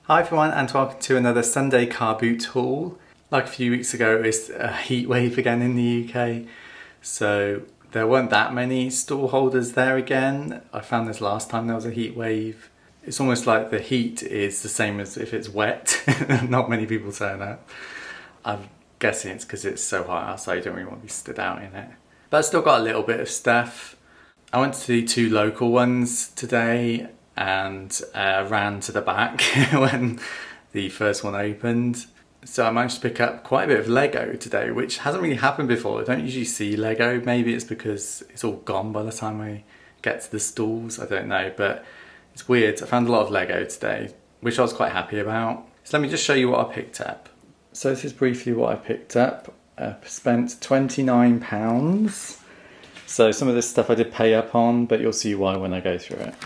Hi everyone and welcome to another Sunday car boot haul. Like a few weeks ago, it's a heat wave again in the UK, so there weren't that many stall holders there again. I found this last time there was a heat wave. It's almost like the heat is the same as if it's wet. Not many people turn up. I'm guessing it's because it's so hot outside, you don't really want to be stood out in it. But I still got a little bit of stuff. I went to the two local ones today and ran to the back when the first one opened. So I managed to pick up quite a bit of Lego today, which hasn't really happened before. I don't usually see Lego. Maybe it's because it's all gone by the time I get to the stalls. I don't know, but it's weird. I found a lot of Lego today, which I was quite happy about. So let me just show you what I picked up. So this is briefly what I picked up. Spent £29. So some of this stuff I did pay up on, but you'll see why when I go through it.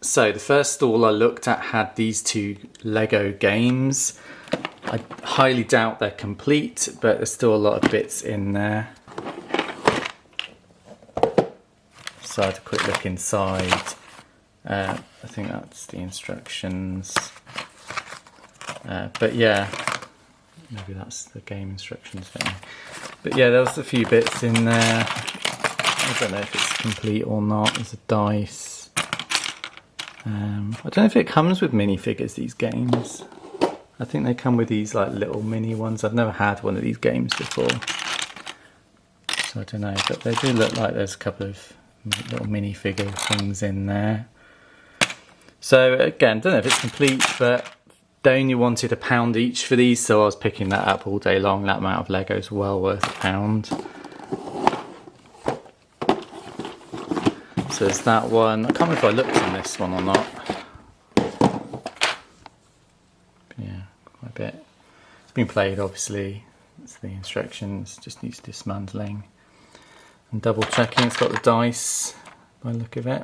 So the first stall I looked at had these two Lego games. I highly doubt they're complete, but there's still a lot of bits in there. So I had a quick look inside. I think that's the instructions. But yeah, maybe that's the game instructions thing. But yeah, there was a few bits in there. I don't know if it's complete or not. There's a dice. I don't know if it comes with minifigures, these games. I think they come with these like little mini ones. I've never had one of these games before, so I don't know, but they do look like there's a couple of little minifigure things in there. So again, don't know if it's complete, but they only wanted £1 each for these, so I was picking that up all day long. That amount of Lego's well worth £1. So there's that one. I can't remember if I looked in this one or not. Yeah, quite a bit. It's been played, obviously. It's the instructions, just needs dismantling. And double checking, it's got the dice by the look of it.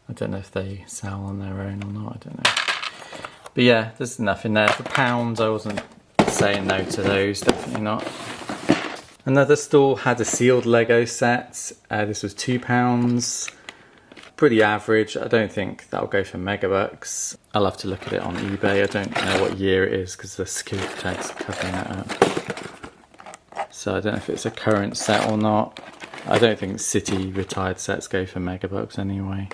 I don't know if they sell on their own or not, I don't know. But yeah, there's enough in there. For £1, I wasn't saying no to those, definitely not. Another store had a sealed Lego set. This was £2. Pretty average. I don't think that'll go for megabucks. I'll have to look at it on eBay. I don't know what year it is because the security tag's covering it up. So I don't know if it's a current set or not. I don't think city retired sets go for megabucks anyway.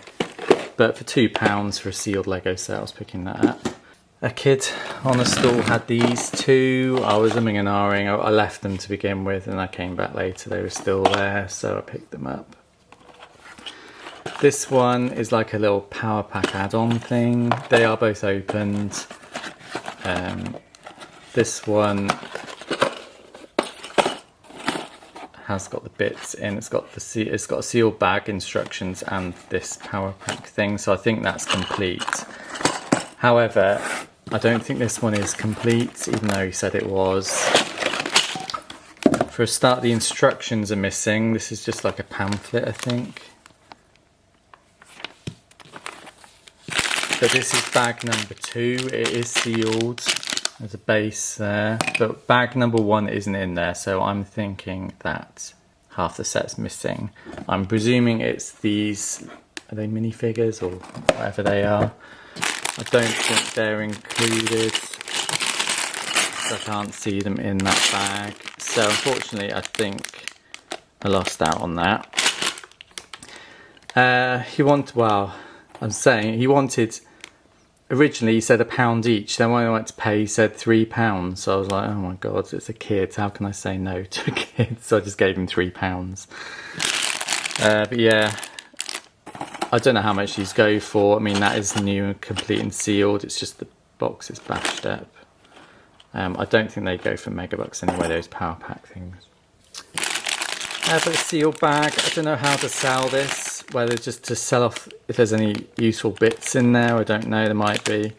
But for £2 for a sealed Lego set, I was picking that up. A kid on the stall had these two. I was umming and ahhing. I left them to begin with and I came back later. They were still there, so I picked them up. This one is like a little power pack add-on thing. They are both opened. This one has got the bits in. It's got a sealed bag, instructions, and this power pack thing. So I think that's complete. However, I don't think this one is complete, even though he said it was. For a start, the instructions are missing. This is just like a pamphlet, I think. But this is bag number 2. It is sealed. There's a base there. But bag number 1 isn't in there, so I'm thinking that half the set's missing. I'm presuming it's these, are they minifigures or whatever they are? I don't think they're included, so I can't see them in that bag. So unfortunately I think I lost out on that. Originally he said £1 each, then when I went to pay he said £3, so I was like, oh my god, it's a kid, how can I say no to a kid? So I just gave him £3. But yeah, I don't know how much these go for. I mean, that is new and complete and sealed. It's just the box is bashed up. I don't think they go for megabucks anyway, those power pack things. But a sealed bag. I don't know how to sell this. Whether just to sell off if there's any useful bits in there. I don't know. There might be.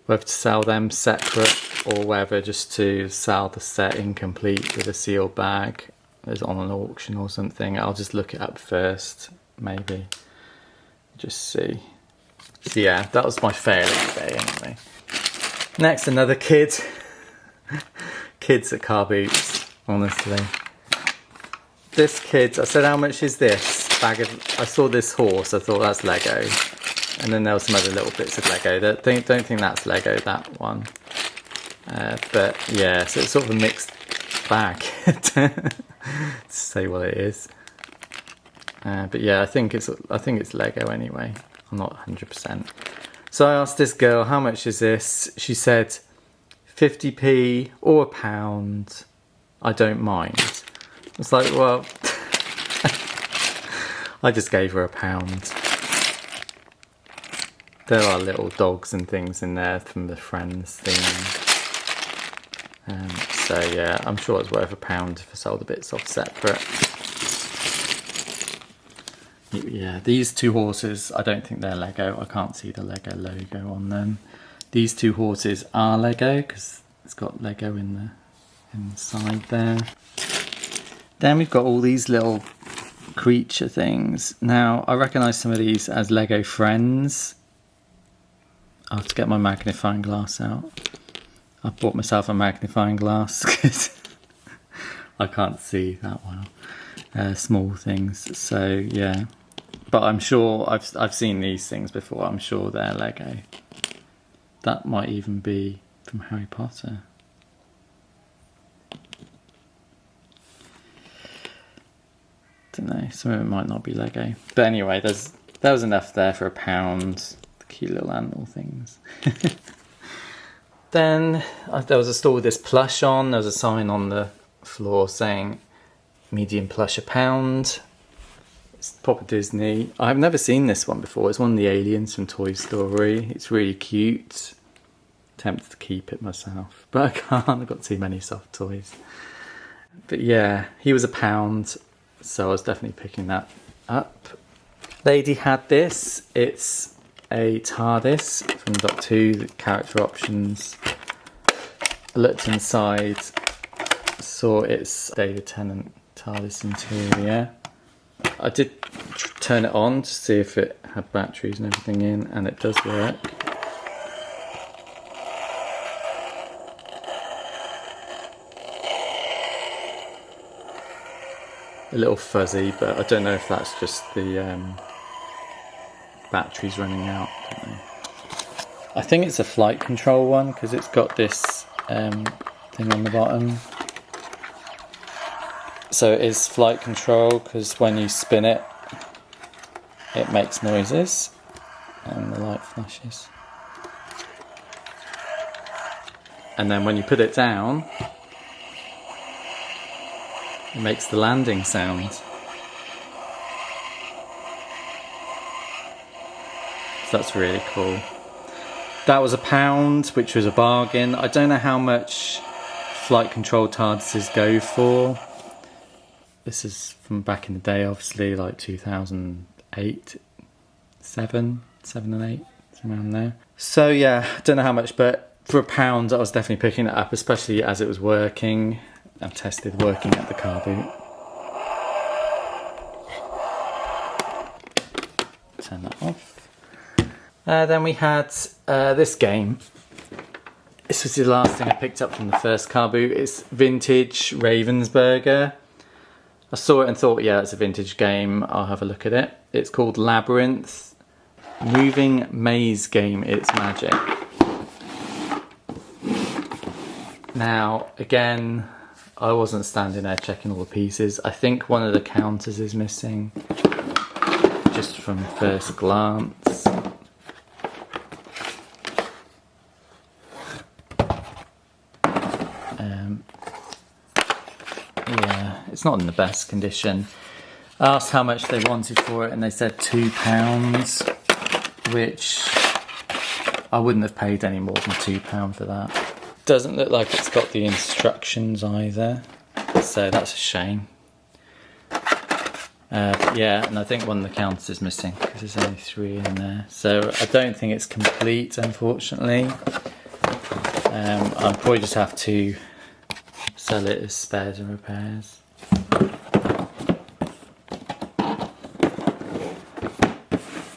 Whether to sell them separate or whether just to sell the set incomplete with a sealed bag. It's on an auction or something. I'll just look it up first, maybe. Just see. So yeah, that was my fail of the day anyway. Next, another kid. Kids at car boots, honestly. This kid, I said, how much is this bag of, I saw this horse, I thought that's Lego. And then there were some other little bits of Lego. Don't think that's Lego, that one. But yeah, so it's sort of a mixed bag to say what it is. But yeah, I think it's Lego anyway. I'm not 100%. So I asked this girl, how much is this? She said 50p or £1. I don't mind. It's like, well, I just gave her £1. There are little dogs and things in there from the Friends theme. So yeah, I'm sure it's worth £1 if I sold the bits off separate. Yeah, these two horses, I don't think they're Lego. I can't see the Lego logo on them. These two horses are Lego because it's got Lego in the side there. Then we've got all these little creature things. Now, I recognise some of these as Lego Friends. I'll have to get my magnifying glass out. I've bought myself a magnifying glass because I can't see that well. Small things, so yeah. But I'm sure I've seen these things before. I'm sure they're Lego. That might even be from Harry Potter. Don't know. Some of it might not be Lego. But anyway, there was enough there for £1. The cute little animal things. Then there was a store with this plush on. There was a sign on the floor saying medium plush £1. It's proper Disney. I've never seen this one before. It's one of the aliens from Toy Story. It's really cute. Tempted to keep it myself, but I can't. I've got too many soft toys. But yeah, he was £1, so I was definitely picking that up. Lady had this. It's a TARDIS from Doctor Who, the character options. I looked inside, saw it's David Tennant TARDIS interior. I did turn it on to see if it had batteries and everything in, and it does work. A little fuzzy, but I don't know if that's just the batteries running out. I don't know. I think it's a flight control one because it's got this thing on the bottom. So it is flight control because when you spin it, it makes noises and the light flashes. And then when you put it down, it makes the landing sound. So that's really cool. That was £1, which was a bargain. I don't know how much flight control TARDISes go for. This is from back in the day, obviously, like 2008, 7 and 8, around there. So yeah, I don't know how much, but for £1, I was definitely picking it up, especially as it was working. I've tested working at the car boot. Turn that off. Then we had this game. This was the last thing I picked up from the first car boot. It's vintage Ravensburger. I saw it and thought, yeah, it's a vintage game. I'll have a look at it. It's called Labyrinth. Moving maze game, it's magic. Now, again, I wasn't standing there checking all the pieces. I think one of the counters is missing, just from first glance. Yeah, it's not in the best condition. I asked how much they wanted for it and they said £2, which I wouldn't have paid any more than £2 for that. Doesn't look like it's got the instructions either, so that's a shame. Yeah, and I think one of the counters is missing because there's only 3 in there, so I don't think it's complete, unfortunately. I'll probably just have to sell it as spares and repairs.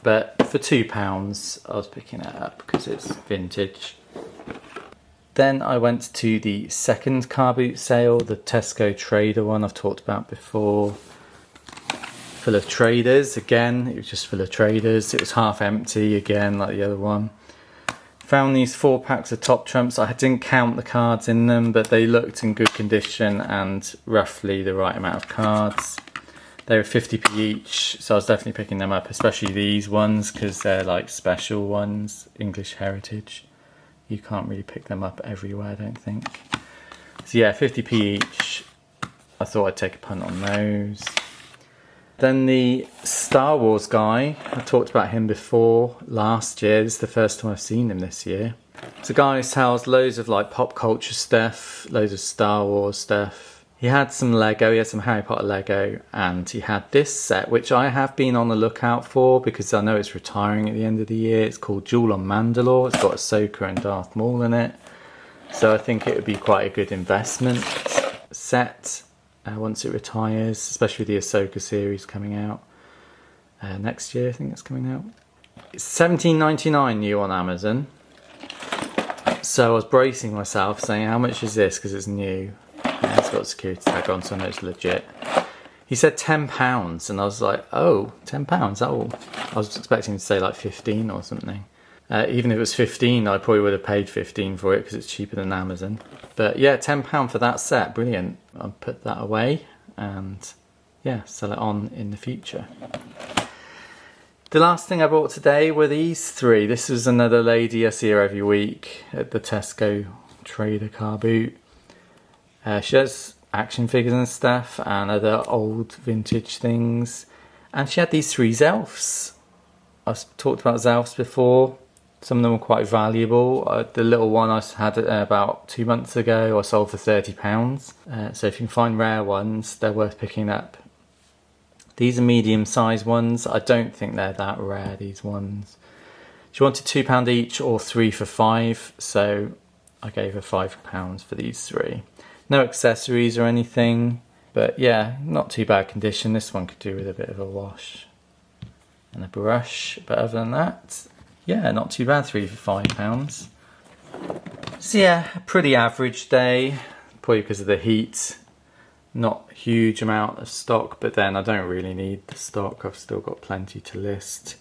But for £2 I was picking it up because it's vintage. Then I went to the second car boot sale, the Tesco Trader one I've talked about before. full of traders. Again, it was just full of traders. It was half empty again, like the other one. Found these 4 packs of top trumps. I didn't count the cards in them, but they looked in good condition and roughly the right amount of cards. They were 50p each, so I was definitely picking them up, especially these ones because they're like special ones, English heritage. You can't really pick them up everywhere, I don't think. So yeah, 50p each. I thought I'd take a punt on those. Then the Star Wars guy, I talked about him before last year. This is the first time I've seen him this year. It's a guy who sells loads of like pop culture stuff, loads of Star Wars stuff. He had some Lego, he had some Harry Potter Lego, and he had this set, which I have been on the lookout for because I know it's retiring at the end of the year. It's called Duel on Mandalore. It's got Ahsoka and Darth Maul in it. So I think it would be quite a good investment set once it retires, especially with the Ahsoka series coming out next year. I think it's coming out. It's $17.99 new on Amazon. So I was bracing myself saying, how much is this? Because it's new. Yeah, it's got a security tag on, so I know it's legit. He said £10, and I was like, oh, £10? Oh, I was expecting him to say like 15 or something. Even if it was 15, I probably would have paid 15 for it because it's cheaper than Amazon. But yeah, £10 for that set, brilliant. I'll put that away and yeah, sell it on in the future. The last thing I bought today were these 3. This was another lady, I see her every week at the Tesco trader car boot. She has action figures and stuff and other old vintage things. And she had these 3 Zelfs. I've talked about Zelfs before. Some of them were quite valuable. The little one I had about 2 months ago I sold for £30. So if you can find rare ones, they're worth picking up. These are medium-sized ones. I don't think they're that rare, these ones. She wanted £2 each or 3 for £5. So I gave her £5 for these 3. No accessories or anything, but yeah, not too bad condition. This one could do with a bit of a wash and a brush, but other than that, yeah, not too bad, 3 for £5. So yeah, a pretty average day, probably because of the heat. Not a huge amount of stock, but then I don't really need the stock. I've still got plenty to list.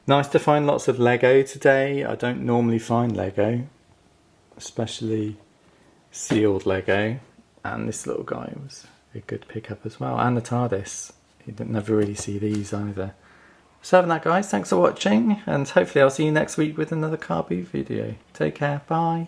Nice to find lots of Lego today. I don't normally find Lego, especially sealed Lego, and this little guy was a good pickup as well, and the TARDIS. You didn't never really see these either. So other than that, guys, thanks for watching, and hopefully I'll see you next week with another car boot video. Take care, bye.